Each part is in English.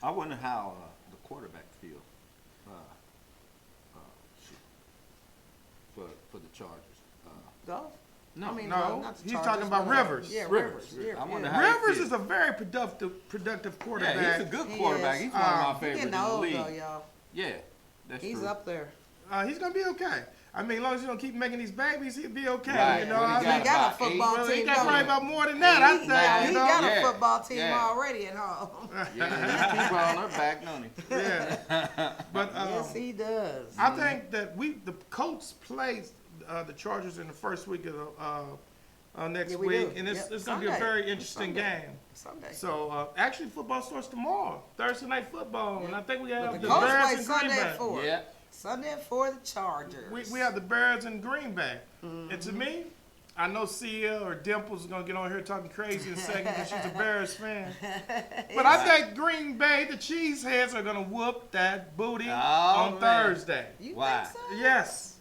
I wonder how the quarterback feel uh, shoot, for the Chargers. Golf? No, I mean, No, not the he's Chargers, talking about but, Rivers. Yeah, Rivers. Rivers. Yeah, I wonder yeah. how he Rivers feel. is a very productive quarterback. Yeah, he's a good He quarterback. is. He's one of my He favorites in getting the old league. though, y'all. Yeah, that's He's true. up there. He's gonna be okay. I mean, as long as you don't keep making these babies, he'll be okay. Right. You know, What he I He mean, got a about football well, he team. got don't probably he? about more than that. I think. Now, You he know, got a Yeah, football team yeah. already at home. Yeah, he keep her on her back, don't he? yeah. But Yes, he does. I think that the Colts play the Chargers in the first week of next Yeah, we week, do. and it's Yep. it's gonna be a Sunday. very interesting Sunday. game. Sunday. So actually, football starts tomorrow, Thursday night football, and I think we have the the Colts Bears play and Green Sunday Bay. at 4. Yeah. Sunday for the Chargers. We have the Bears in Green Bay. And to me, I know Sia or Dimples is going to get on here talking crazy in a second because she's a Bears fan. But I think Green Bay, the Cheeseheads, are going to whoop that booty Oh, on man. Thursday. You Why? think so? Yes.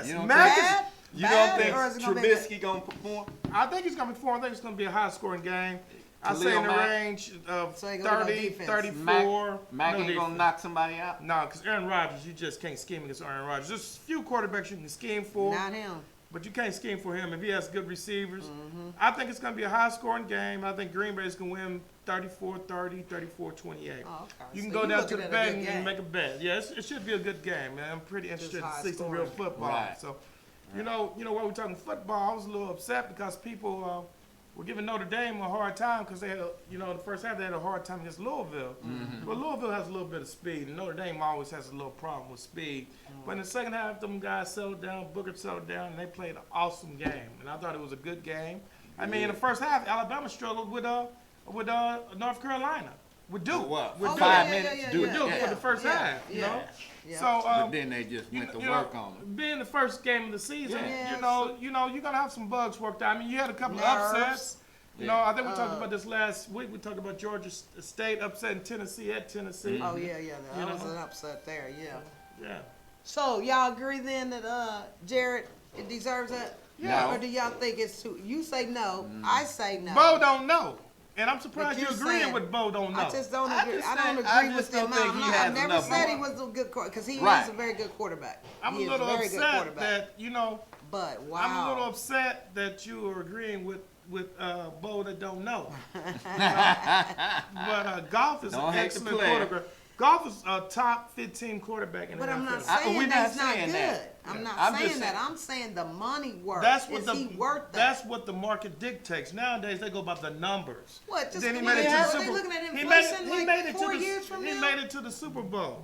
You don't Mac think- is- Bad? You Bad, don't think or is it gonna be Trubisky gonna perform? I think it's going to be four. I think it's going to be a high-scoring game. I say Khalil in the Mack? range of So ain't gonna be no 30, defense. 34. Mac no ain't defense. gonna knock somebody out. No, because Aaron Rodgers, you just can't scheme against Aaron Rodgers. There's a few quarterbacks you can scheme for. Not him. But you can't scheme for him if he has good receivers. Mm-hmm. I think it's going to be a high-scoring game. I think Green Bay's going to win 34-30, 34-28. Oh, okay. You can So go you down to looking the at a bet good and game. make a bet. Yes, it should be a good game, man. I'm pretty interested to see some real high-scoring. football. Right. So, you know, while we're talking football, I was a little upset because people were giving Notre Dame a hard time because they had, the first half they had a hard time against Louisville. But Louisville has a little bit of speed, and Notre Dame always has a little problem with speed. But in the second half, them guys settled down, Booker settled down, and they played an awesome game. And I thought it was a good game. I mean, in the first half, Alabama struggled with North Carolina. With Duke. What? With Oh, Duke. Five yeah, minutes? yeah, yeah, Do With it. yeah. Duke Yeah. for the first Yeah, half, you yeah, know? yeah. So, But then they just went to work on them. being the first game of the season, Yeah. you're gonna have some bugs worked out. I mean, you had a couple of Nerves. upsets. You know, Yeah. I think we talked about this last week. We talked about Georgia State upsetting Tennessee at Tennessee. Oh, yeah, yeah. That You was know? an upset there, yeah. Yeah. So, y'all agree then that Jared it deserves it? Yeah. No. Or do y'all think it's too? You say no. I say no. Bo don't know, and I'm surprised But you're you're agreeing saying- with Bo don't know. I just don't I agree. just I don't think- agree I with just the don't think amount. he I has never enough said he more. was a good quarterback because he Right. is a very good quarterback. I'm He a is little very good upset quarterback. that But wow, I'm a little upset that you are agreeing with Bo that don't know. But Goff is Don't an hate the excellent player. quarterback. Goff is a top 15 quarterback in the But I'm not NFL. saying we're that's not not saying good. that. I'm not I'm saying just that. saying- I'm saying the money worth. That's what is he worth that? That's what the market dictates. Nowadays they go by the numbers. What? Just Then he look made it at to the they Super. looking at He inflation made like it 4 to years from he now. made it to the Super Bowl.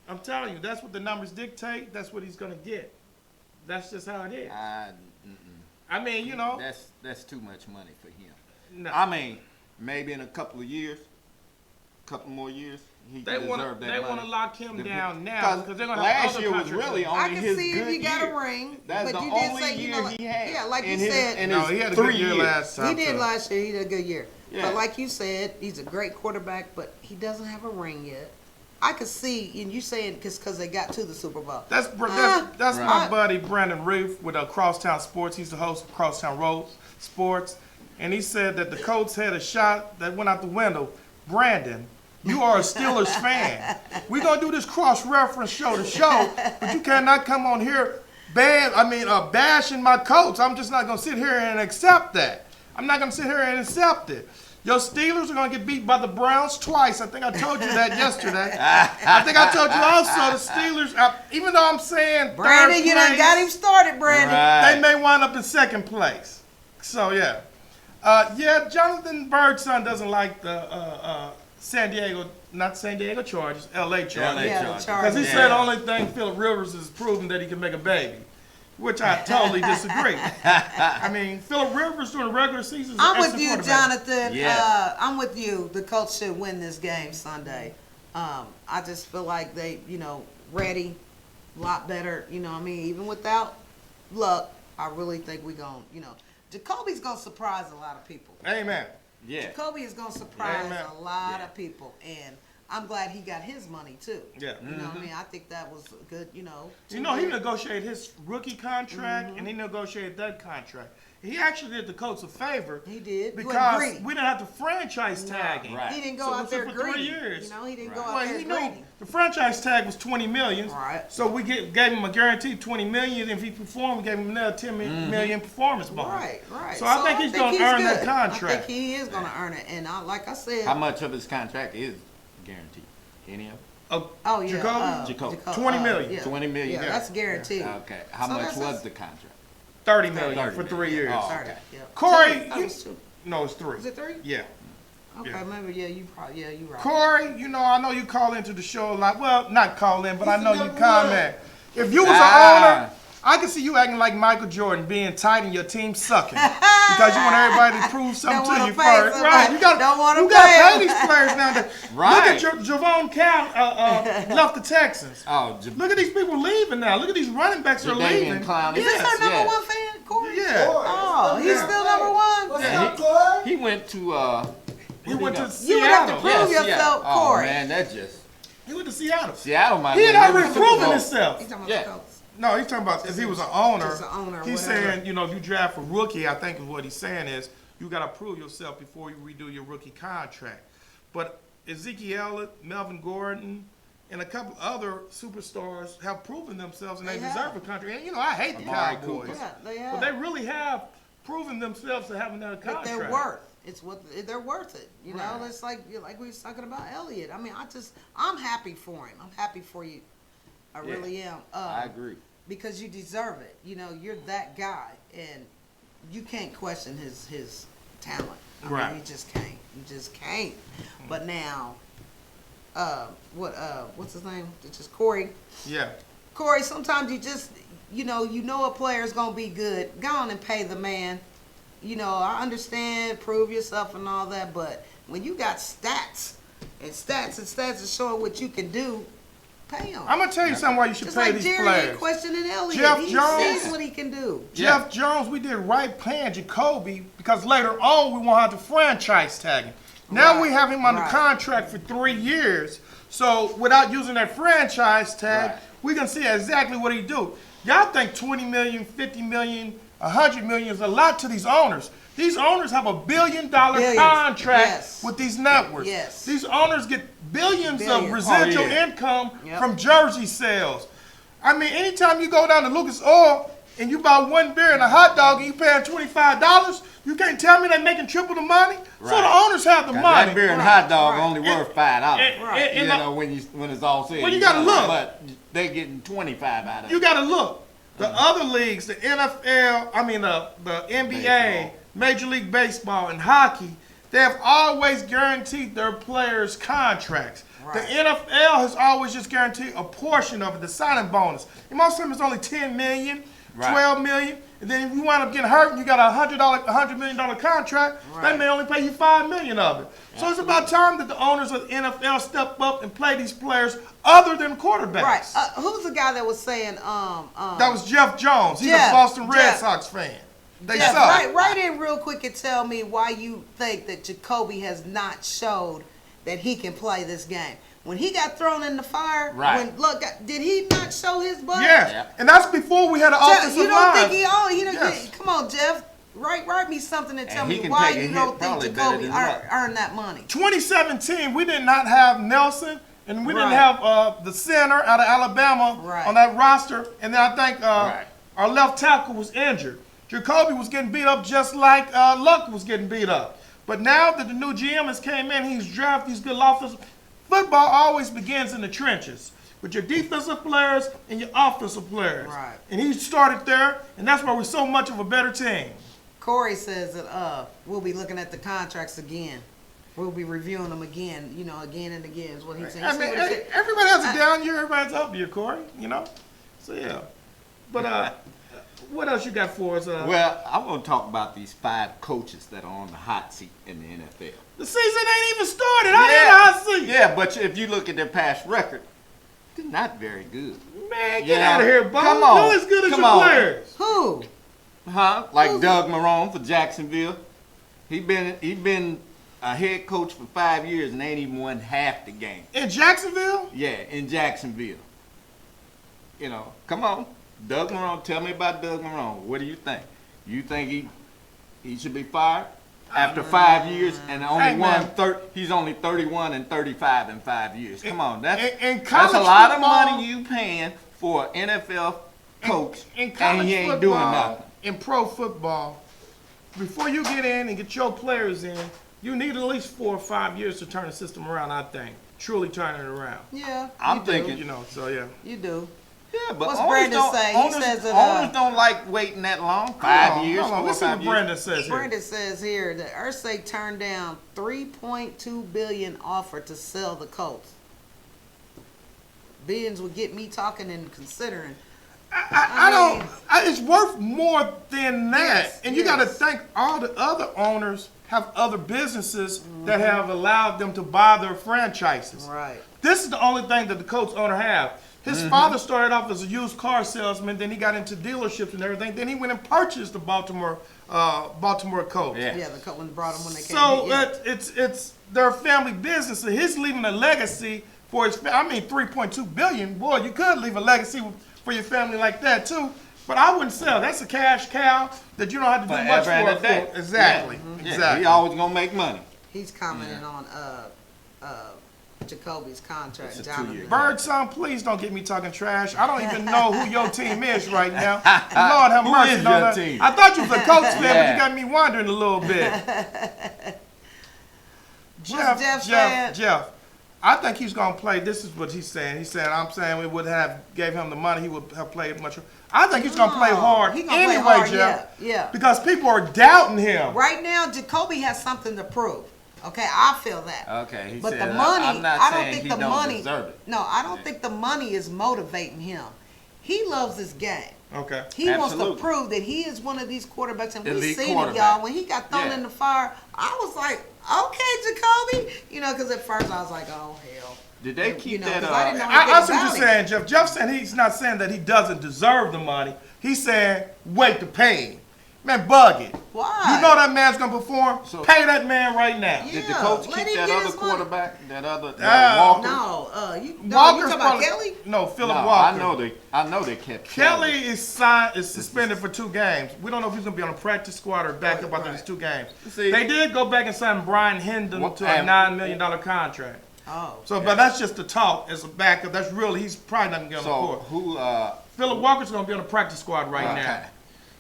I'm telling you, that's what the numbers dictate. That's what he's gonna get. That's just how it is. I mean, That's too much money for him. no. I mean, maybe in a couple of years, couple more years, he They deserve want that to money. they want to lock him The- down now because they're gonna have last other year was contracts. really only I can his see good if you got year. a ring, That's but the you did only say year he had. yeah, like you in his- said, in No, his he had a 3 good year years. last time. he did too. last year. He did a good year. Yeah. But like you said, he's a great quarterback, but he doesn't have a ring yet. I could see, and you saying because they got to the Super Bowl. That's Right. my buddy Brandon Roof with Crosstown Sports. He's the host of Crosstown Road Sports, and he said that the Colts had a shot that went out the window. Brandon, you are a Steelers fan. We're gonna do this cross-reference show to show, but you cannot come on here bashing my Colts. I'm just not gonna sit here and accept that. I'm not gonna sit here and accept it. Your Steelers are going to get beat by the Browns twice. I think I told you that yesterday. I think I told you also the Steelers, even though I'm saying Brandon, third you done place, got him started, Brandon. Right. they may wind up in second place. So, yeah. Jonathan Birdson doesn't like the not San Diego Chargers, L.A. Chargers. LA Yeah, the Chargers. Because he Chargers. said the only thing Phillip Rivers is proving that he can make a baby. Which I totally disagree. I mean, Phillip Rivers during the regular season is an I'm with excellent you, quarterback. Jonathin. Yeah. I'm with you. The Colts should win this game Sunday. I just feel like they, ready, a lot better. You know what I mean? Even without luck, I really think we're going to, Jacoby's going to surprise a lot of people. Amen. Yeah. Jacoby is going to surprise Amen. a lot Yeah. of people. And I'm glad he got his money, too. Yeah. You know what I mean? I think that was good, He negotiated his rookie contract and he negotiated that contract. he actually did the coach a favor. He did. He wasn't Because greedy. we didn't have to franchise tag him. Right. He didn't go So it out was there for greedy. 3 years. You know, he didn't go Right. out Well, there he knew greedy. the franchise tag was $20 million. Right. So we gave him a guaranteed $20 million. If he performed, we gave him another $10 million performance bonus. Right. So I think he's going to earn that good. contract. I think he is going to earn it. And like I said, How much of his contract is guaranteed? Any of it? oh yeah, Jacoby? Jacoby. 20 million. Yeah. 20 million. Yeah, that's guaranteed. Okay. How So much that's- was the contract? $30 million 30 for 3 million. years. Oh. Sorry. okay. Yeah. Corey, Two. you- It's two. No, it's 3. Is it 3? Yeah. Okay, Yeah. maybe you probably you right. Corey, you know, I know you call into the show a lot. Well, not call in, but I know you number comment. If you was Ah. an owner, I can see you acting like Michael Jordan, being tight and your team sucking. Because you want everybody to prove something Don't to wanna you pay first. somebody. Right. You got Don't wanna to pay pay these players nowadays. Right. Look at Javon Cow left the Texans. Oh, Look at these people leaving now. Look at these running backs are Jadeveon leaving. Clowney. Is this our number yes. one fan, Corey? Yeah. Oh, he's Yeah. still number one. What's Yeah, up, Corey? he went to He went to You would have to Seattle. prove yeah, yourself, Oh Corey. man, that just He went to Seattle. Seattle might He had win already the Super proven Bowl. himself. He's talking about Yeah. the Colts. No, he's talking about if he was an owner. Just an owner, He's whatever. saying, you know, if you draft a rookie, I think is what he's saying is you got to prove yourself before you redo your rookie contract. But Ezekiel Elliott, Melvin Gordon, and a couple other superstars have proven themselves and they They deserve have. a contract. And you know, I hate the Amari Cowboys, Cooper. Yeah, they have. but they really have proven themselves to have another But contract. they're worth. It's what they're worth it. You know, Right. it's like we was talking about Elliott. I mean, I'm happy for him. I'm happy for you. I Yeah. really am. I agree. Because you deserve it. You know, you're that guy, and you can't question his talent. I mean, Right. you just can't. You just can't. But now, what's his name? It's just Corey. Yeah. Corey, sometimes you know a player's gonna be good. Go on and pay the man. You know, I understand, prove yourself and all that, but when you got stats is showing what you can do, pay him. I'm going to tell you something why you should Just pay like these Jerry players. ain't questioning Elliott. Jeff He Jones- sees what he can do. Jeff Jones, we did right paying Jacoby because later on we won't have to franchise tag him. Now Right, we have him under right. contract for 3 years. So without using that franchise tag, Right. we can see exactly what he do. Y'all think 20 million, 50 million, 100 million is a lot to these owners. These owners have $1 billion Billions, contract yes. with these networks. Yes. These owners get billions of Billions. residual Oh, yeah. income Yep. from jersey sales. I mean, anytime you go down to Lucas Oil and you buy one beer and a hot dog and you paying $25, you can't tell me they're making triple the money. So Right. the owners have the 'Cause money. that beer and Right, hot dog right. only worth $5. And- You and know when it's all said. Well, you and gotta done, look. But they getting 25 out of You it. got to look. The other leagues, the NFL, I mean the NBA, Baseball. Major League Baseball, and hockey, they have always guaranteed their players contracts. Right. The NFL has always just guaranteed a portion of it, the signing bonus. And most of them is only 10 million, Right. 12 million. And then if you wind up getting hurt and you got a $100 million contract, they Right. may only pay you 5 million of it. So it's about time that the owners of the NFL step up and play these players other than quarterbacks. Right. Who's the guy that was saying That was Jeff Jones. He's Jeff, a Boston Red Jeff. Sox fan. They Jeff, suck. write in real quick and tell me why you think that Jacoby has not showed that he can play this game. When he got thrown in the fire, Right. did he not show his butt? Yes. Yeah. And that's before we had an Jeff, offensive you don't line. think he on? You don't, Yes. come on, Jeff. Write me something and tell he me can why take a you hit don't think probably better Jacoby than Luck. earned that money. 2017, we did not have Nelson, and we didn't Right. have the center out of Alabama Right. on that roster. And then I think Right. our left tackle was injured. Jacoby was getting beat up just like Luck was getting beat up. But now that the new GM has came in, he's drafted these good offensive. Football always begins in the trenches with your defensive players and your offensive players. Right. And he started there, and that's why we're so much of a better team. Corey says that we'll be looking at the contracts again. We'll be reviewing them again, again and again is what he's saying. I mean, everybody has a down year, everybody has up year, Corey, So, yeah. But what else you got for us? Well, I want to talk about these 5 coaches that are on the hot seat in the NFL. The season ain't even started. I ain't in the hot seat. Yeah, but if you look at their past record, they're not very good. Man, You get know, out of here, Bo. come on, You're as good as come your on. players. Who? Huh? Like Who's Doug Marrone for Jacksonville. He been a head coach for 5 years and ain't even won half the game. In Jacksonville? Yeah, in Jacksonville. Come on. Doug Marrone, tell me about Doug Marrone. What do you think? You think he should be fired after 5 years and only Hey, man. he's only 31 and 35 in 5 years. Come on, that's in that's college a lot football- of money you paying for an NFL coach, in college and he ain't football, doing nothing. in pro football, before you get in and get your players in, you need at least 4 or 5 years to turn the system around. I think truly turn it around. Yeah, I'm you do. thinking- You know, so yeah. You do. Yeah, but What's owners Brandon don't, say? He owners, says that, owners don't like waiting that long. 5 years, Hold on. 4 or Let's see 5 what years. Brandon says here. Brandon says here that Irsay turned down $3.2 billion offer to sell the Colts. Billions would get me talking and considering. I don't. It's worth more than that, Yes, and you got to yes. think all the other owners have other businesses that have allowed them to buy their franchises. Right. This is the only thing that the Colts owner have. His father started off as a used car salesman, then he got into dealerships and everything. Then he went and purchased the Baltimore Colts. Yeah. Yeah, the Colts brought them when they came. So here. Yeah. it's their family business, and he's leaving a legacy for his. I mean, 3.2 billion. Boy, you could leave a legacy for your family like that too. But I wouldn't sell. That's a cash cow that you don't have to do much Forever and a for. day. Exactly. Yeah, Exactly. he always gonna make money. He's commenting on Jacoby's contract. It's a Jonathan. 2-year Birdsong, please don't get me talking trash. I don't even know who your team is right now. Lord have Who mercy is on your that. team? I thought you was a Colts fan, but Yeah. you got me wondering a little bit. Jeff saying? Jeff. I think he's gonna play. This is what he's saying. He's saying, I'm saying we would have gave him the money. He would have played much. I think he's gonna play hard He gonna anyway, play hard, Jeff. yeah. Because people are doubting him. Right now, Jacoby has something to prove. Okay, I feel that. Okay, he But said, the money, I'm not I don't saying think he the don't money. deserve it. No, I don't Yeah. think the money is motivating him. He loves this game. Okay. He wants to Absolutely. prove that he is one of these quarterbacks, and we Elite seen it, quarterback. y'all. When he got thrown Yeah. in the fire, I was like, okay, Jacoby. You know, because at first I was like, oh hell. Did they You keep know, that? 'cause I didn't know I see what about you're it. saying, Jeff. Jeff saying he's not saying that he doesn't deserve the money. He's saying wait to pay him. Man, bug it. Why? You know that man's gonna perform. So- Pay that man right now. Yeah. Did the coach let keep him that get other his money. quarterback? That other Walker? No, you Walker's talking about probably- Kelly? No, Philip No, Walker. I know they kept Kelly is suspended for 2 games. We don't know if he's gonna be on a practice squad or back up after these 2 games. See- They did go back and sign Brian Hendon What- to a and- $9 million contract. Oh. So, but that's just the talk as a backup. That's really he's probably not gonna get on the So court. who? Philip Walker's gonna be on the practice squad right Okay. now.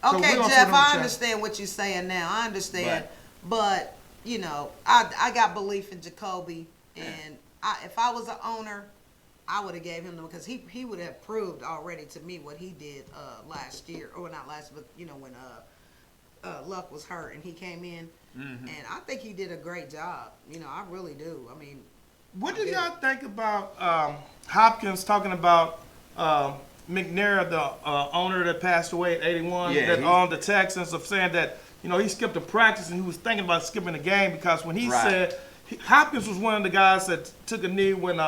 So Okay, we're gonna Jeff, put him I in understand what you're saying now. I understand, but you know, I got belief in Jacoby, and if I was an owner, I would have gave him them because he would have proved already to me what he did last year, or not last, but you know when Luck was hurt and he came in, and I think he did a great job. You know, I really do. I mean, What I do did. y'all think about Hopkins talking about McNair, the owner that passed away at 81, Yeah, that he- owned the Texans, of saying that he skipped a practice and he was thinking about skipping the game because when he Right. said Hopkins was one of the guys that took a knee when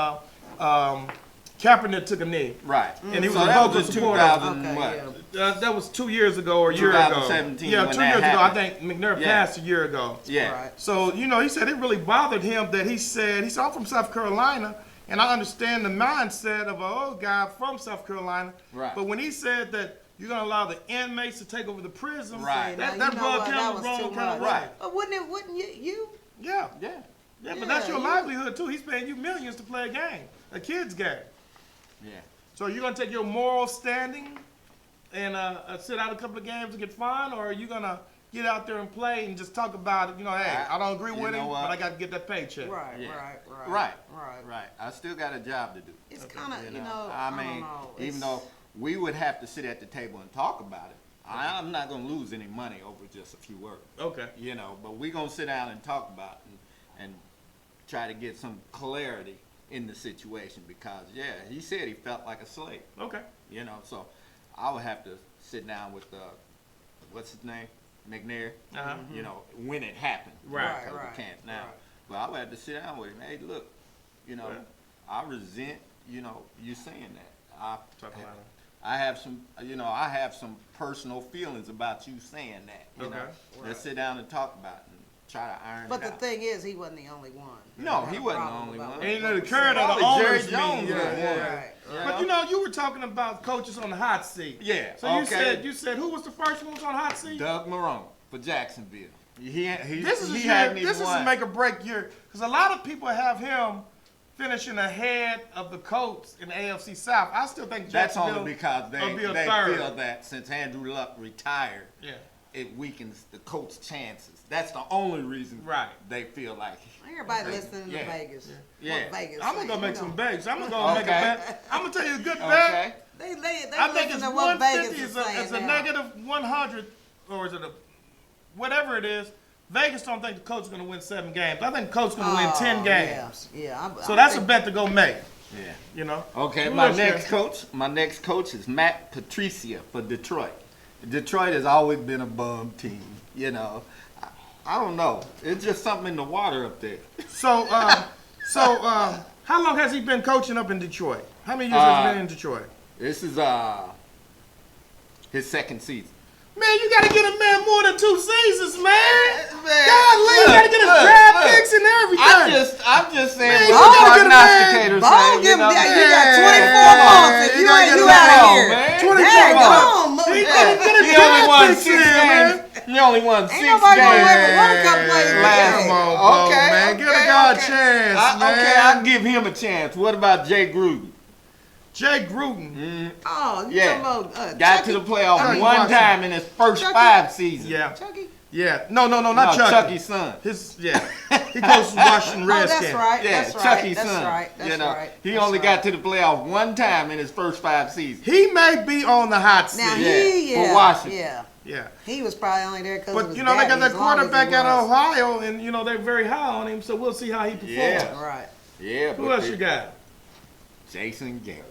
Kaepernick took a knee. Right. And he was so a that vocal was in supporter. 2000 Okay, what? yeah. That was 2 years ago or a year ago. 2017 Yeah, when 2 that years ago. I happened. think McNair Yeah. passed a year ago. Yeah. Right. So, he said it really bothered him that he said, I'm from South Carolina, and I understand the mindset of an old guy from South Carolina. Right. But when he said that you're going to allow the inmates to take over the prison, Right. now, that you know rubbed what? him That the was wrong too kind of much. way. Right. But wouldn't you? Yeah. Yeah. Yeah, but that's your you- livelihood, too. He's paying you millions to play a game, a kid's game. Yeah. So you're going to take your moral standing and sit out a couple of games and get fined, or are you going to get out there and play and just talk about it? Hey, I don't agree You with know him, what? but I got to get that paycheck. Right, Yeah. right. Right. I still got a job to do. It's kind of, I I mean, don't know. even It's- though we would have to sit at the table and talk about it, I'm not going to lose any money over just a few words. Okay. But we're going to sit down and talk about it and try to get some clarity in the situation because, he said he felt like a slave, Okay. so I would have to sit down with, what's his name? McNair, Uh-huh. when it happened. Right. Because Right, we can't now. right. But I would have to sit down with him. Hey, look, Right. I resent, you saying that. Talk about it. I have some, I have some personal feelings about you saying that. Okay. Let's sit down and talk about it and try to iron But it the out. thing is, he wasn't the only one. No, I had he a wasn't the problem only about one. what And he the was current saying. of the Probably Jerry owners Jones meeting. was Yeah. one. Right, Yeah. right. But you were talking about coaches on the hot seat. Yeah, So you okay. said who was the first one who was on the hot seat? Doug Marrone. for Jacksonville. This is he his hadn't year. even This is a won. make or break year because a lot of people have him finishing ahead of the Colts in the AFC South. I still think That's Jacksonville only because will be a they third. feel that since Andrew Luck retired, Yeah. it weakens the Colts' chances. That's the only reason Right. they feel like. Everybody listening Yeah. to Vegas. Yeah. What Vegas I'm gonna say, go you make know. some bets. I'm gonna go make a bet. I'm gonna tell you a good bet. Okay. They I think listen it's to what Vegas 150 is is a saying now. negative 100, or is it a whatever it is? Vegas don't think the Colts are gonna win 7 games. I think the Colts are gonna win 10 games. Yeah. So that's a bet to go make. Yeah. You know. Okay, Who my else next here? coach. My next coach is Matt Patricia for Detroit. Detroit has always been a bum team. You know, I don't know. It's just something in the water up there. So, how long has he been coaching up in Detroit? How many years has he been in Detroit? This is his second season. Man, you gotta get a man more than 2 seasons, man. Man, Golly, you gotta get his look, draft look. picks and everything. I'm just saying Man, what you the gotta get a man. prognosticators Bo, say. give him that. You Yeah, got 24 yeah, months. If you you gotta ain't, get you him out out, of here. man. 24 Dang, months. go on, move. He gotta get his He only draft won picks 6 in, man. games. He only won 6 Ain't nobody gonna games. ever want to come play with Last me. Come on, Bo, Okay, man. Give a okay, guy a okay. chance, man. Okay, I'll give him a chance. What about Jay Gruden? Jay Gruden. Oh, you Yeah. talking about Got to Chucky? the playoffs Chucky one Watson. time in his first Chucky? 5 seasons. Yeah. Chucky? Yeah. No, not No, Chucky. Chucky's son. He goes to Washington Oh, Redskins. that's right. Yeah, That's right. Chucky's That's son. right. That's you know, right. he That's only right. got to the playoffs one time in his first 5 seasons. He may be on the hot seat. Now Yeah, for Washington. Yeah. Yeah. He was probably only there because But, you know, they got that quarterback out of Ohio, and, you know, they're very high on him, so we'll see how he performs. Yeah. Right. Yeah, Who but else you got? Jason Garrett.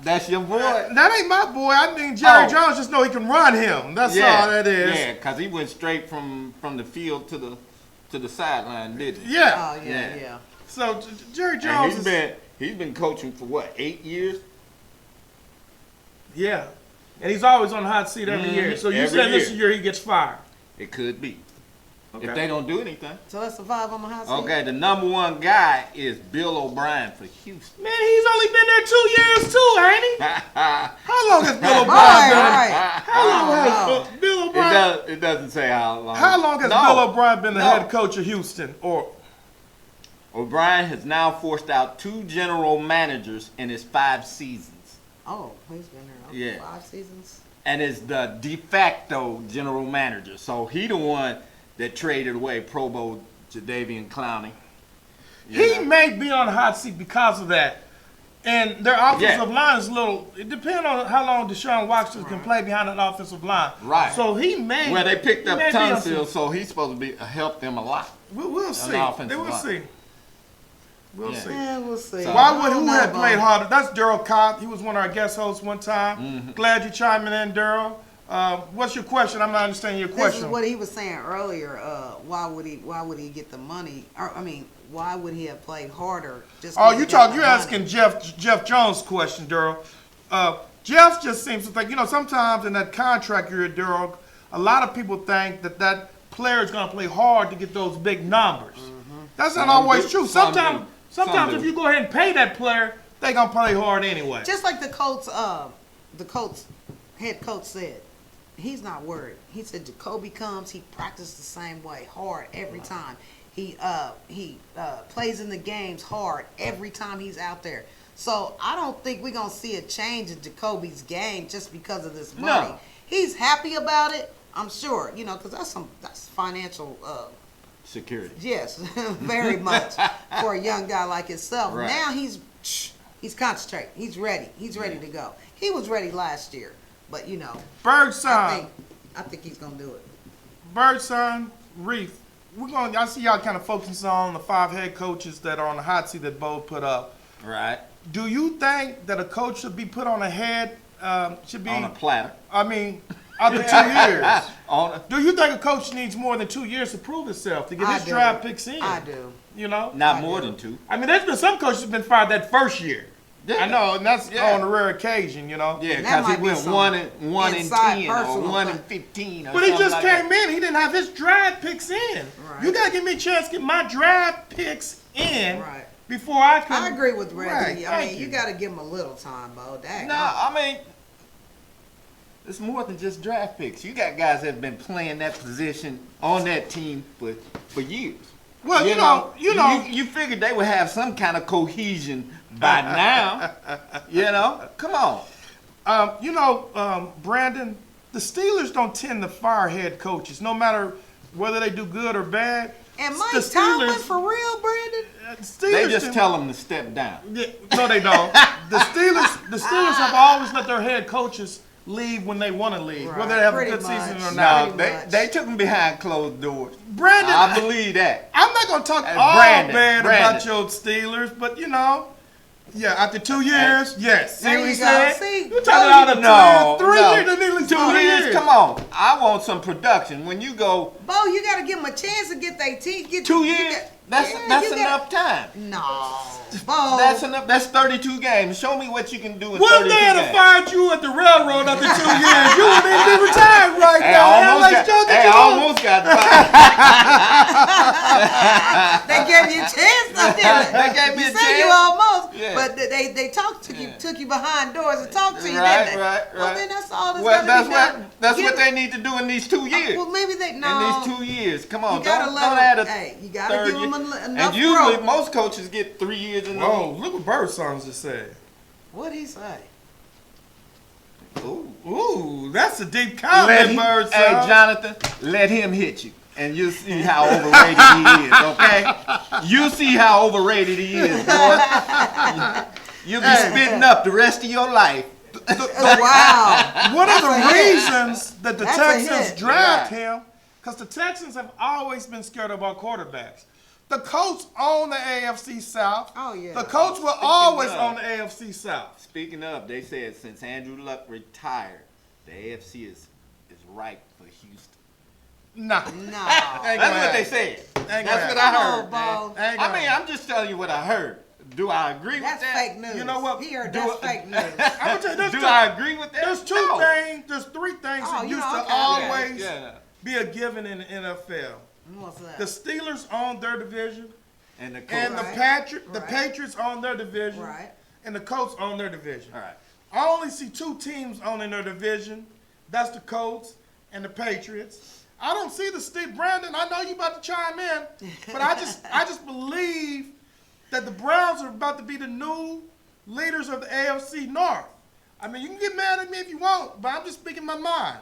That's your boy. That ain't my boy. I think Jerry Oh. Jones just know he can run him. That's all that is. Yeah, because he went straight from the field to the sideline, didn't he? Yeah. Oh, yeah, Yeah. yeah. So Jerry And Jones he's been coaching for what, 8 years? yeah. And he's always on the hot seat every year. So you Every said this year. year he gets fired. It could be. Okay. If they don't do anything. So that's the 5 on the hot seat? Okay, the number 1 guy is Bill O'Brien for Houston. Man, he's only been there 2 years too, ain't he? How long has Bill O'Brien Right, been? right. How long has Bill O'Brien? It doesn't say how long. How long has No, Bill O'Brien been the no. head coach of Houston? Or O'Brien has now forced out 2 general managers in his 5 seasons. Oh, he's been there Yeah. 5 seasons? And is the de facto general manager. So he the one that traded away Pro Bowl Jadeveon Clowney. You he know? may be on the hot seat because of that. And their offensive Yeah. line is a little. It depends on how long Deshaun Watson can play behind that offensive line. Right. So he may. Well, they picked he up may be on Tunsil, some- so he's supposed to be help them a lot. We'll see. the offensive They will line. see. We'll Yeah. see. Yeah, we'll see. So- Why I would don't who know, had Bo. played harder? That's Daryl Cobb. He was one of our guest hosts one time. Mm-hmm. Glad you chiming in, Daryl. What's your question? I'm not understanding your This question. is what he was saying earlier. Why would he get the money? Or, I mean, why would he have played harder? Just 'cause Oh, he you got talk. the You're money? asking Jeff Jones' question, Daryl. Jeff just seems to think, you know, sometimes in that contract year, Daryl, a lot of people think that player is going to play hard to get those big numbers. That's not Some always do, true. some Sometimes, do, some sometimes do. if you go ahead and pay that player, they gonna play hard anyway. Just like the Colts head coach said, he's not worried. He said Jacoby comes, he practices the same way, hard every time. He plays in the games hard every time he's out there. So I don't think we're gonna see a change in Jacoby's game just because of this money. No. He's happy about it, I'm sure. You know, because that's financial. Security. Yes, very much for a young guy like himself. Right. Now he's concentrating. He's ready. He's ready to go. He was ready last year, but you know, Birdsong, I think he's gonna do it. Birdsong, Reef. I see y'all kind of focusing on the 5 head coaches that are on the hot seat that Bo put up. Right. Do you think that a coach should be put on a head? Should be On a platter. I mean, after 2 years. On a, Do you think a coach needs more than 2 years to prove himself, to get I his do. draft picks in? I do. You know? not I more do. than 2. I mean, there's been some coaches who've been fired that first year. Yeah. I know, and that's Yeah. on a rare occasion, you know? Yeah, And that because he might be went some 1 in inside 10 or personal 1 in thing. 15 or But he something just like came that. in. He didn't have his draft picks in. Right. You got to give me a chance to get my draft picks in Right. before I can. I agree with Reggie. Right, I thank mean, you got to give him a little time, Bo. Dang. No, I mean, It's more than just draft picks. You got guys that have been playing that position on that team for years. Well, you figured they would have some kind of cohesion by now. Come on. Brandon, the Steelers don't tend to fire head coaches, no matter whether they do good or bad. And The Mike Tomlin Steelers- for real, Brandon? Steelers They just tend- tell them to step down. Yeah, no, they don't. The Steelers have always let their head coaches leave when they want to leave, Right, whether they have a pretty good season much. or not. No, Pretty they, much. they took them behind closed doors. Brandon, I believe that. I'm not going to talk Hey, all Brandon, bad Brandon. about your Steelers, but after 2 years, yes. There what you he go. said? See, You talking about No, 3 no. years, nearly 2 2 years. years, come on. I want some production. When you go Bo, you got to give them a chance to get their teeth. 2 years, that's enough time. No. Bo. That's enough. That's 32 games. Show me what you can do in What 32 if they had games. fired you at the railroad after 2 years? You would be retired right Hey, now. I almost got, Joe, hey, I almost got fired. They gave you a chance, though, didn't They gave me you a said you chance. almost, Yeah. but they talked to you, Yeah. took you behind doors and talked to you, Right, didn't they? right, Well, right. then that's all that's Well, gonna that's be what done. that's Give what it- they need to do in these 2 years. Well, maybe they In no. these 2 years, come on, You gotta don't let add a them. Hey, you gotta third give them year. enough And usually rope. most coaches get 3 years in the Oh, league. look what Bird Songs just said. What'd he say? Ooh. Ooh, that's a deep Let comment, him, Bird hey, Songs. Jonathan, let him hit you, and you'll see how overrated he is. Okay, you see how overrated he is, boy. You'll be spitting up the rest of your life. Oh, wow. One of the That's a hit. reasons that the That's a Texans hit. draft Yeah. him, because the Texans have always been scared of our quarterbacks. The Colts own the AFC South. Oh, yeah. The Colts will always of- own the AFC South. Speaking of, they said since Andrew Luck retired, the AFC is ripe for Houston. Nah. No. That's what they said. That's gonna what I happen. heard. Come on, man. Ain't I gonna mean, I'm just telling you what I heard. Do I agree That's with that? fake news. You know what? He heard Do that's it- fake news. I'm gonna tell you, Do I agree with that? there's No. there's 3 things Oh, that you used know, to okay. always Yeah. be a given in the NFL. What's that? The Steelers own their division, And the and coach. the Right. Patriots own their division, Right. and the Colts own their division. All right. I only see 2 teams owning their division. That's the Colts and the Patriots. I don't see the Steve Brandon. I know you about to chime in, but I just believe that the Browns are about to be the new leaders of the AFC North. I mean, you can get mad at me if you want, but I'm just speaking my mind.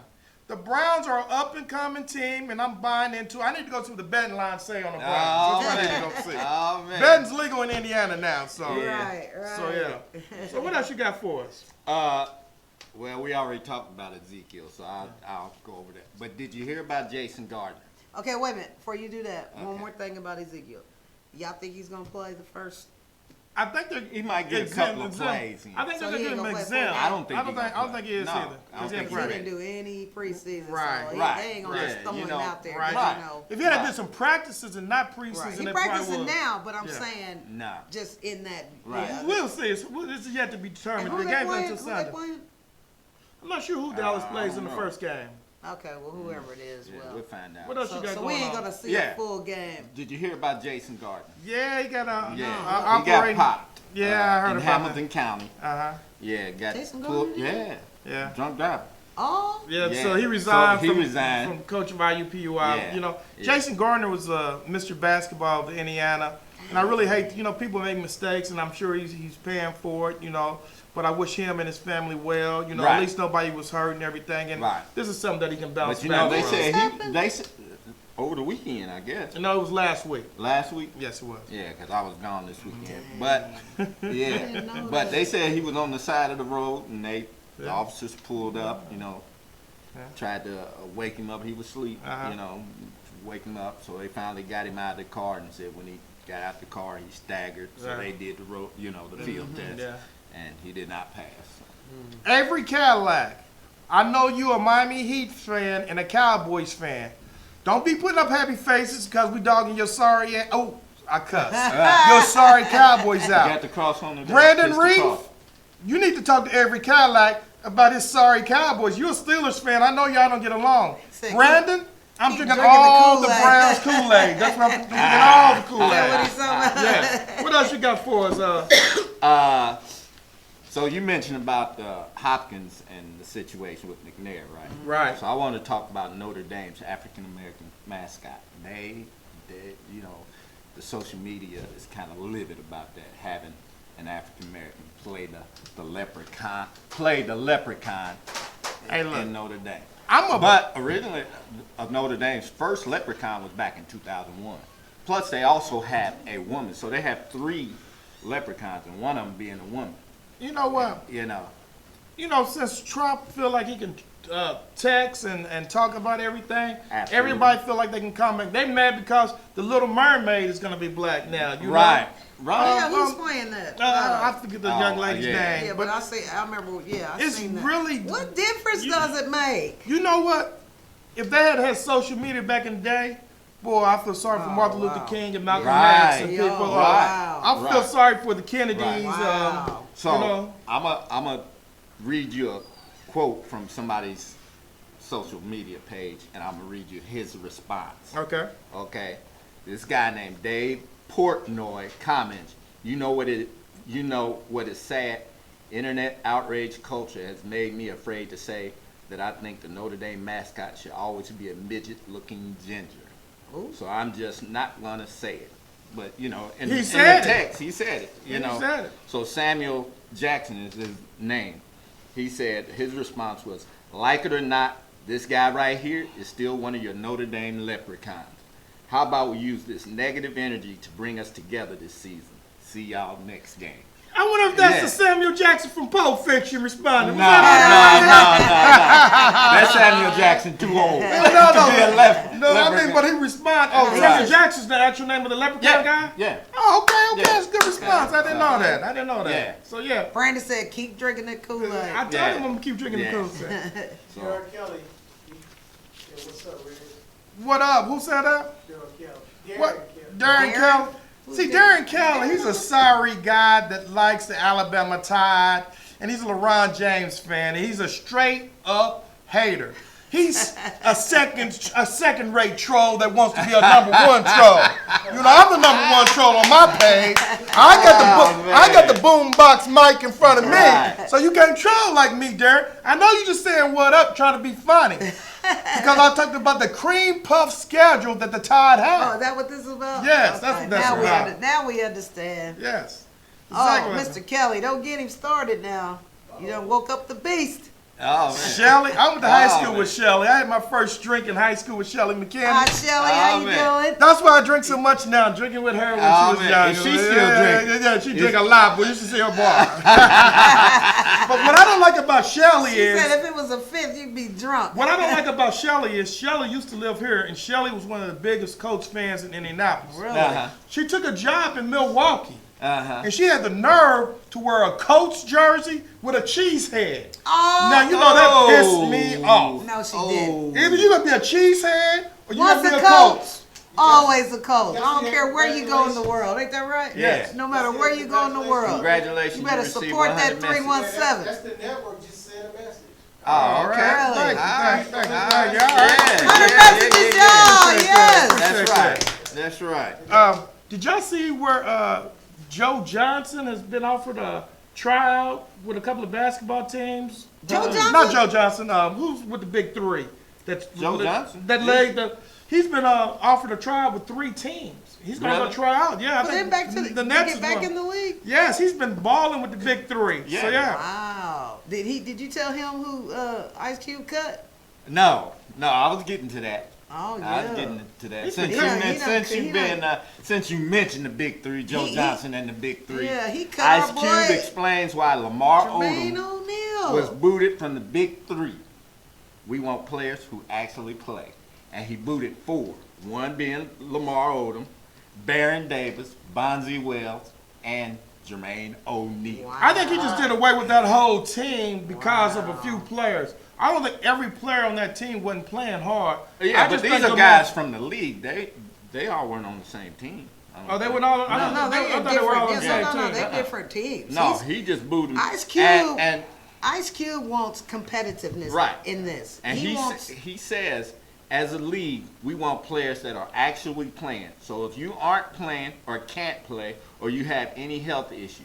The Browns are an up-and-coming team, and I'm buying into. I need to go see what the betting line say on the Browns. Oh, That's what I need man. to go see. Oh, man. Betting's legal in Indiana now, so Yeah. Right, right. So yeah. So what else you got for us? Well, we already talked about Ezekiel, so I'll go over that. But did you hear about Jason Gardner? Okay, wait a minute. Before you do that, one Okay. more thing about Ezekiel. Y'all think he's gonna play the first? I think they're He might get a couple of plays in. I think So they're he gonna ain't give him gonna play exempt. full I don't think I don't he think. gonna I don't think he play. is No, either. I don't 'Cause he think ain't He he playing. didn't do any preseason, Right, so right, they ain't gonna yeah, just throw you him know, out there. right. 'cause, Right. You know, If he had Right. did some practices and not preseason, right. He it probably practicing would. now, but I'm Yeah. saying Nah. just in that. Right. Yeah. We'll see. This is yet to be And determined. who The they game's playing? until Who they Sunday. playing? I'm not sure who Dallas I plays don't in the know. first game. Okay, well, whoever it is, Yeah, well. we'll find out. What else So, you got so going we ain't on? gonna see Yeah. a full game. Did you hear about Jason Gardner? Yeah, he got a Yeah, he got operating. popped. Yeah, I heard in about Hamilton County. Uh huh. Yeah, got Jason pulled. Gardner? Yeah, Yeah. drunk driver. Oh, Yeah, Yeah. so he resigned, So he from, resigned. from coaching by UPUI. Yeah. You know, Yeah. Jason Gardner was Mr. Basketball of Indiana, and I really hate, people make mistakes, and I'm sure he's paying for it, but I wish him and his family well. At Right. least nobody was hurt and everything, and Right. this is something that he can bounce But back they from. said happened? they said over the weekend, I guess. No, it was last week. Last week. Yes, it was. Yeah, because I was gone this weekend. But yeah, didn't know but that. they said he was on the side of the road, and the Yeah. officers pulled up. Yeah. Tried to wake him up. He was asleep. Uh-huh. Wake him up. So they finally got him out of the car and said when he got out the car, he staggered. So Right. they did the road, the field test, Yeah. and he did not pass. Avery Cadillac, I know you a Miami Heat fan and a Cowboys fan. Don't be putting up happy faces because we dogging your sorry ass. Oh, I cuss. Your sorry Cowboys You got out. the cross on the Brandon kiss the Reef, cross. you need to talk to Avery Cadillac about his sorry Cowboys. You're a Steelers fan. I know y'all don't get along. Say, Brandon, I'm keep drinking drinking the all the Kool-Aid. Browns Kool-Aid. That's what I'm drinking all the is that what Kool-Aid. he's talking about? Yeah. What else you got for us? So you mentioned about Hopkins and the situation with McNair, right? Right. So I want to talk about Notre Dame's African American mascot. They, you know, the social media is kind of livid about that, having an African American play the leprechaun, Hey, look. in Notre Dame. I'm a But originally, Notre Dame's first leprechaun was back in 2001. Plus, they also have a woman, so they have 3 leprechauns, and one of them being a woman. You know what? You know. Since Trump feel like he can text and talk about everything, Absolutely. everybody feel like they can comment. They mad because the Little Mermaid is gonna be black now. You Right. know? Right. Yeah, who's playing that? I forget the young lady's yeah. name. Yeah, but I remember. Yeah, I It's seen that. really- What difference You- does it make? You know what? If they had social media back in the day, boy, I feel sorry for Martin Luther wow. King and Malcolm Right. X and Yo, people. Right. I feel Right. sorry for the Kennedys. Wow. So You know? I'm a read you a quote from somebody's social media page, and I'm gonna read you his response. Okay. Okay, this guy named Dave Portnoy comments. You know what is sad? Internet outrage culture has made me afraid to say that I think the Notre Dame mascot should always be a midget-looking ginger. Ooh. So I'm just not gonna say it. But you know, in He the said it. text, he said it. You He know, said it. So Samuel Jackson is his name. He said his response was, "Like it or not, this guy right here is still one of your Notre Dame leprechauns. How about we use this negative energy to bring us together this season? See y'all next game." I wonder if that's Yeah. the Samuel Jackson from Pulp Fiction responding. No. That's Samuel Jackson too old to be a leprechaun. No, I mean, but he responded. Oh, Right. Samuel Jackson's the actual name of the leprechaun guy? Yeah. Oh, okay, Yeah. that's a good response. I didn't know that. Yeah. So, yeah. Brandon said, "Keep drinking that Kool-Aid." I told Yeah. him I'm going to keep drinking Yeah. the Kool-Aid. So, Gerald Kelly. Yeah, what's up, Rick? What up? Who said that? Gerald Kelly. What? Darren Kelly. Darren Darren? Kelly. Who's See, Darren? Darren Kelly, he's a sorry guy that likes the Alabama Tide, and he's a LeBron James fan, and he's a straight up hater. He's a second rate troll that wants to be a number 1 troll. You know, I'm the number 1 troll on my page. I got the boombox mic in front of me, Right. so you can't troll like me, Darren. I know you just saying what up, trying to be funny, because I talked about the cream puff schedule that the Tide Oh, has. is that what this is about? Yes, that's what that's now about. Now we understand. Yes. Oh, Exactly. Mr. Kelly, don't get him started now. You done woke up the beast. oh man. Shelly, I went to high school man. with Shelly. I had my first drink in high school with Shelly Hi, McKinney. Shelly, how Oh, you man. doing? That's why I drink so much now. Drinking with her when Oh, she was man. younger. Is she still drinking? Yeah, she drink a lot, but you should see her bar. But what I don't like about Shelly She is, said if it was a fifth, you'd be drunk. what I don't like about Shelly is Shelly used to live here, and Shelly was one of the biggest Colts fans in Indianapolis. Really? Uh-huh. She took a job in Milwaukee, Uh-huh. and she had the nerve to wear a Colts jersey with a cheese head. Oh, Now, you know that pissed me off. no, she Oh. didn't. Either you gonna be a cheesehead or you What's gonna the be a Colt. Colts? Always the Colts. I don't care where you go in the world. Ain't that right? Yes. No matter where you go in the world. Congratulations. You better received support 100 that messages. 317. That's the network just sent a message. Oh, okay. Really? Thank you, All thank you, right. thank you, All thank you. right. All right. Yeah, Hundred yeah, messages, yeah, y'all. yeah. Yes. That's right. That's right. Did y'all see where Joe Johnson has been offered a tryout with a couple of basketball teams? Joe Johnson? Not Joe Johnson. Who's with the big 3? That's Joe Johnson? That laid the. He's been offered a tryout with 3 teams. He's gonna Really? go try out. Yeah, I But think then back to the Nets get is back one. in the league. Yes, he's been balling with the big 3. So Yeah. yeah. Wow. Did you tell him who Ice Cube cut? No, I was getting to that. Oh yeah. I was getting to that. He's Since been- you, he men- done- since he you've been since you mentioned the big 3, Joe He- Johnson and the big 3. Yeah, he cut Ice our Cube boy explains why Lamar Jermaine Odom O'Neal. was booted from the big 3. We want players who actually play, and he booted 4. One being Lamar Odom, Baron Davis, Bonzi Wells, and Jermaine O'Neal. Wow. I think he just did away with that whole team because of a few players. I don't think every player on that team wasn't playing hard. Yeah, I but just these think are the guys from the league. They all weren't on the same team. I don't Oh, they think. were all. I No, thought they I were thought they were all on the different. same No, team. they're different teams. No, He's- he just booed him. Ice Cube. And Ice Cube wants competitiveness Right. in this. And he he wants. he says, as a league, we want players that are actually playing. So if you aren't playing or can't play or you have any health issues,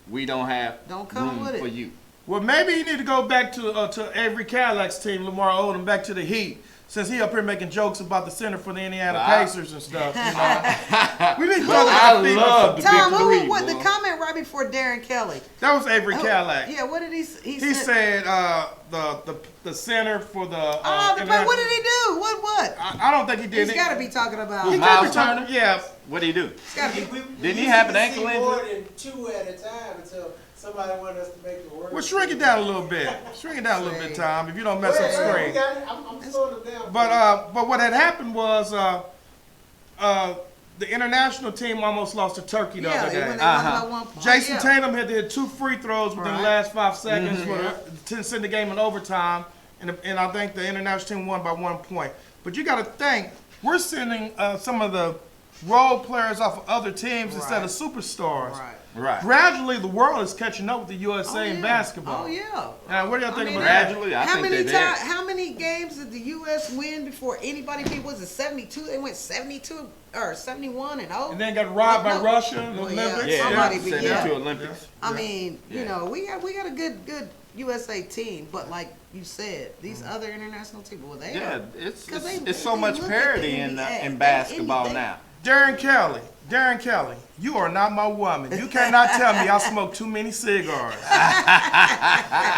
we don't have Don't come room with it. for you. Well, maybe he need to go back to Avery Cadillac's team, Lamar Odom, back to the Heat, since he up here making jokes about the center for the Indiana Wow. Pacers and stuff. You know? We need to talk I about the love the Tom, big who, three, what the boy. comment right before Darren Kelly? That was Avery Oh, Cadillac. Yeah, what did he He said the center for the. Oh, but what did he do? What? I don't think he did He's it. got to be talking about. He Miles could be talking- Turner? Yeah. What do you do? It's gotta be. Didn't he used have to an ankle see injury? more than 2 at a time until somebody wanted us to make it work. Well, shrink it down a little bit. Shrink it down a little bit, Tom, if you don't mess up Wait, wait, we screen. got it. I'm slowing it down. But what had happened was the international team almost lost to Turkey the Yeah, other when day. they won Uh-huh. by 1 point. Jason yeah. Tatum had to hit 2 free throws within the Right. last 5 seconds Mm-hmm. to send the game in overtime, and I think the international team won by 1 point. But you got to think, we're sending some of the role players off of other teams instead of superstars. Right. Right. Gradually, the world is catching up with the USA in yeah. basketball. Oh yeah. Now, what do y'all think mean, about that? Gradually, I how think many they're there. How many games did the U.S. win before anybody beat? Was it 72? They went 72 or 71 and 0. And then got robbed by No. Russia in the Well, yeah. Olympics. Yeah, Somebody be- send yeah. them to Olympics. I mean, you Yeah. know, we got a good USA team, but like you said, these other international teams, well, they Yeah, are. it's 'Cause it's so they much look at parity the in NBA. basketball Anything. now. Darren Kelly, you are not my woman. You cannot tell me I smoke too many cigars.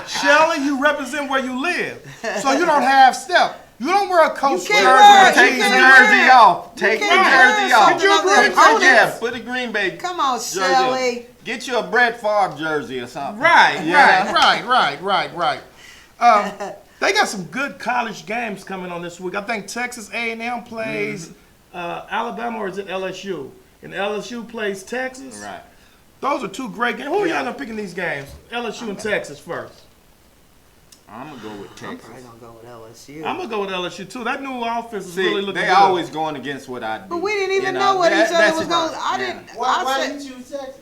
Shelly, you represent where you live, so you don't have step. You don't wear a coach can't jersey. wear it. Take You the can't jersey wear it. off. You Take the can't wear jersey it. off. Could you Some of agree? the opponents- Yeah, put the Green Bay Come on, jersey on. Shelly. Get you a Brett Favre jersey or something. Right, Yeah. right. They got some good college games coming on this week. I think Texas A&M plays Alabama, or is it LSU? And LSU plays Texas. Right. Those are 2 great games. Who are Yeah. y'all picking these games? LSU and Texas first. I'm gonna go with I'm Texas. probably gonna go with LSU. I'm gonna go with LSU too. That new offense is See, really looking they good. always going against what I do. But we didn't even You know what each other that's was it. going. I Yeah. didn't. Why I did said, you choose Texas?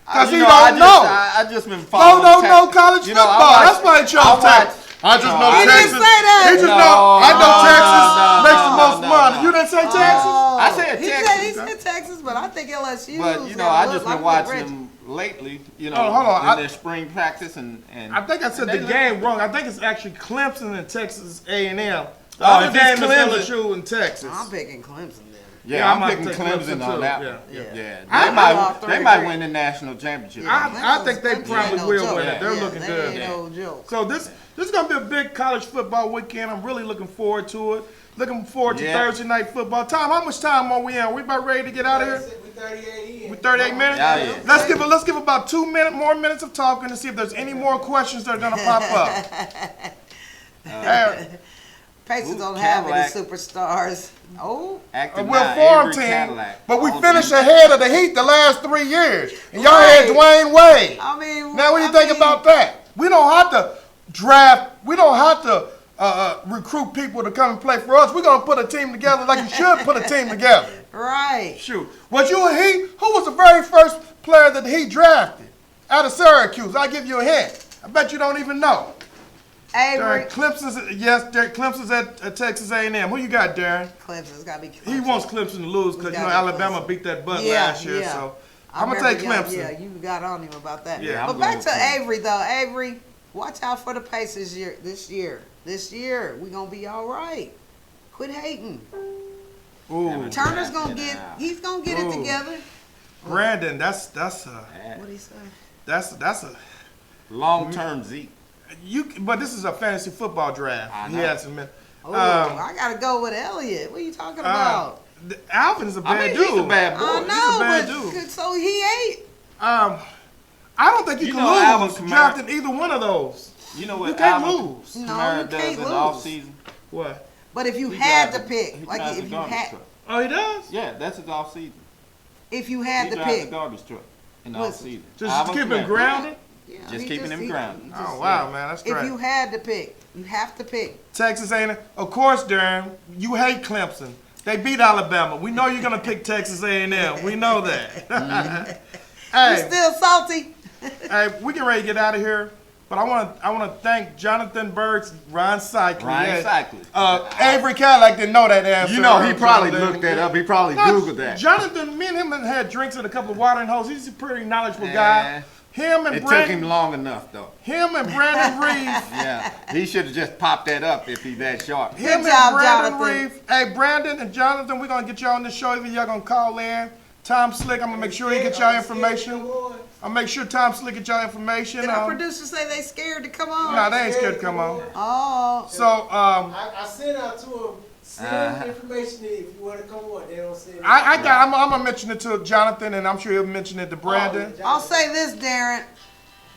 'Cause You he know, don't I just, know. I just been following No Texas. college You know, I football. watch- That's why he chose I watch- Texas. I just know He Texas. didn't say that. He just No, know. I know no, Texas no, makes no, the most no, money. no. You didn't say Texas? Oh, I said he Texas. Said, he said Texas, but I think LSU. But you know, I just been watching them lately. You know, Oh, hold on. in their spring practice and. I think I said they the look- game wrong. I think it's actually Clemson and Texas A&M. The Oh, other if it's game is Clemson- LSU and Texas. I'm picking Clemson then. Yeah, Yeah, I'm I'm picking gonna take Clemson Clemson on too. that Yeah, one. yeah. Yeah, I- they might off they 3-3. might win the national championship. I think they Clemson probably ain't no will joke. win it. They're Yeah, looking they good. Ain't no joke. So this is gonna be a big college football weekend. I'm really looking forward to it. Looking forward to Yeah. Thursday night football. Tom, how much time are we in? We about ready to get out of here? We 38 in. With 38 minutes? Yeah, yeah. Let's give about 2 more minutes of talking to see if there's any more questions that are gonna pop up. Pacers Ooh, don't have any Cadillac. superstars. Oh, Active We're a now, farm Avery team, Cadillac. but we All finished these- ahead of the Heat the last 3 years. And y'all had Right. Dwayne Wade. I mean, Now, what do you I think mean, about that? We don't have to draft. We don't have to recruit people to come and play for us. We're gonna put a team together like you should put a team together. Right. Shoot, was you a Heat? Who was the very first player that he drafted out of Syracuse? I'll give you a hint. I bet you don't even know. Avery. Darren Clemson's at Texas A&M. Who you got, Darren? Clemson's got to be Clemson. He wants Clemson to lose because We you know gotta Alabama Clemson. beat that butt Yeah, last year. yeah. So I I'm gonna remember take Clemson. Yeah, you got on him about that. Yeah, but I'm back going to with Clemson. Avery though. Avery, watch out for the Pacers this year. This year, we gonna be all right. Quit hating. Ooh, Turner's gonna Yeah. get. He's gonna get it Ooh. together. Brandon, that's What he say? a Long-term Zeke. But this is a fantasy football draft. I know. Yes, man. Oh, I gotta go with Elliott. What are you talking about? Alvin's a bad I mean, dude. he's a bad boy. I he's a know, bad but dude. so he ain't. I don't think you You can know Alvin lose Kamara- drafting either one of those. You know You what can't Alvin lose. No, Kamara you does can't in the lose. offseason? What? But if you He had drives to a- pick, he like drives a if you garbage had, truck. Oh, he does? Yeah, that's his offseason. if you He had to drives a pick, garbage truck in the Listen, offseason. Just Alvin keep him Kamara. grounded? yeah, Just he keeping him grounded. he Oh, just- wow, man. That's If great. you had to pick, you have to pick. Texas A&M. Of course, Darren, you hate Clemson. They beat Alabama. We know you're going to pick Texas A&M. We know that. You Hey, still salty? hey, we get ready to get out of here. But I want to thank Jonathan Burks, Ron Cycling. Ryan Cycling. Avery Cadillac didn't know that answer. You know, he probably Jonathan. looked that up. He probably No, Googled that. Jonathan, me and him had drinks at a couple of watering holes. He's a pretty knowledgeable guy. Him and It took him Brandon, long enough, though. Brandon Reeve. Yeah, he should have just popped that up if he's that sharp. Him Good job, and Brandon Jonathan. Reeve. Hey, Brandon and Jonathan, we're gonna get y'all on the show. Either y'all gonna call in. Tom Slick, I'm gonna make sure he get y'all information. I'll make sure Tom Slick get y'all information. Did our producer say they scared to come on? Nah, they ain't scared to come on. Oh, So, I sent out to them. Send information in if you want to come on. They don't send it. I'm gonna mention it to Jonathan, and I'm sure he'll mention it to Brandon. I'll say this, Darren.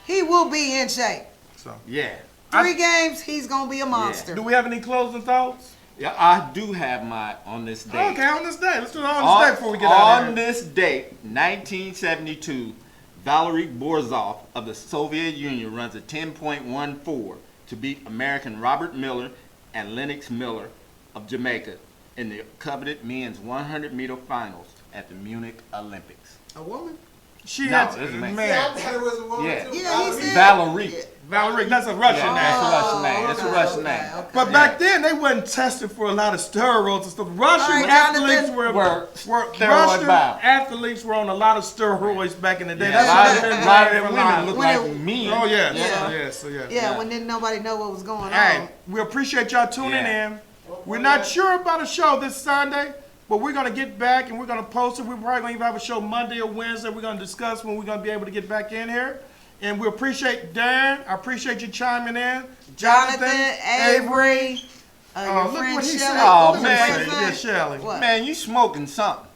He will be in shape. So, Yeah. 3 games, he's gonna be a monster. do we have any closing thoughts? Yeah, I do have my on this date. Okay, on this day. Let's do it on this day before we get out of On here. this date, 1972, Valery Borzov of the Soviet Union runs a 10.14 to beat American Robert Miller and Lennox Miller of Jamaica in the coveted men's 100-meter finals at the Munich Olympics. A woman? She No, had, this is a man. Yeah, I thought it was a woman Yeah. too. Yeah, he said. Valery. Valerie, that's a Russian Yeah, name. that's a Russian name. That's a Russian name. Okay. But back then, they wasn't tested for a lot of steroids and stuff. Russian All right, athletes Jonathan. were Steroid Russian bound. athletes were on a lot of steroids back in the day. Yeah, That's a why lot they've of been them around women look for When life. like it- me. Oh yes, Yeah. yes, yes. Yeah, when didn't nobody know what was going Hey, on. we appreciate y'all tuning Yeah. in. We're not sure about a show this Sunday, but we're gonna get back and we're gonna post it. We're probably gonna even have a show Monday or Wednesday. We're gonna discuss when we're gonna be able to get back in here. And we appreciate Darren. I appreciate you chiming in. Jonathan, Avery, your look friend what he Shelley. said. Oh, What's your man. friend's name? Yeah, Shelley. What? Man, you smoking something.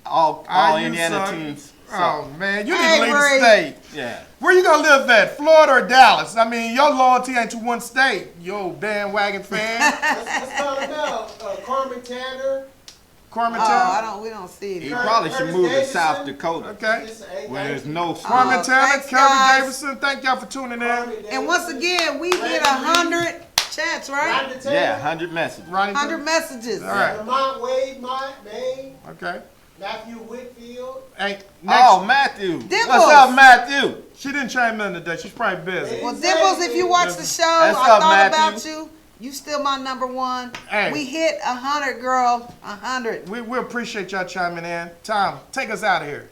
All You Indiana suck. teams. Oh man, you need to leave the Avery. state. Yeah. Where you gonna live at? Florida or Dallas? I mean, your loyalty ain't to one state. Yo, bandwagon fan. Let's call him out. Carmen Tanner. Carmen Oh, Tanner. we don't see He it. probably should Curtis move to Davidson. South Dakota Okay. where there's no smoke. Carmen Tanner, thanks, Kirby guys. Davidson. Thank y'all for tuning in. And once again, we hit 100 chats, right? Yeah, 100 messages. Ronnie 100 messages. All right. Lamont Wade, Maine. Okay. Matthew Whitfield. Hey, next. Oh, Matthew. Dimples. What's up, Matthew? She didn't chime in today. She's probably busy. Well, Dimples, if you watch the show, That's I up, thought Matthew. about you. You still my number one. Hey. We hit 100, girl. 100. We appreciate y'all chiming in. Tom, take us out of here.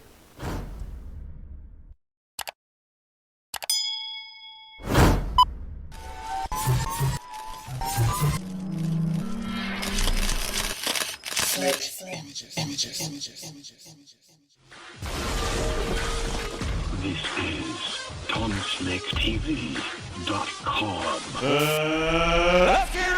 This is TomSnakeTV.com.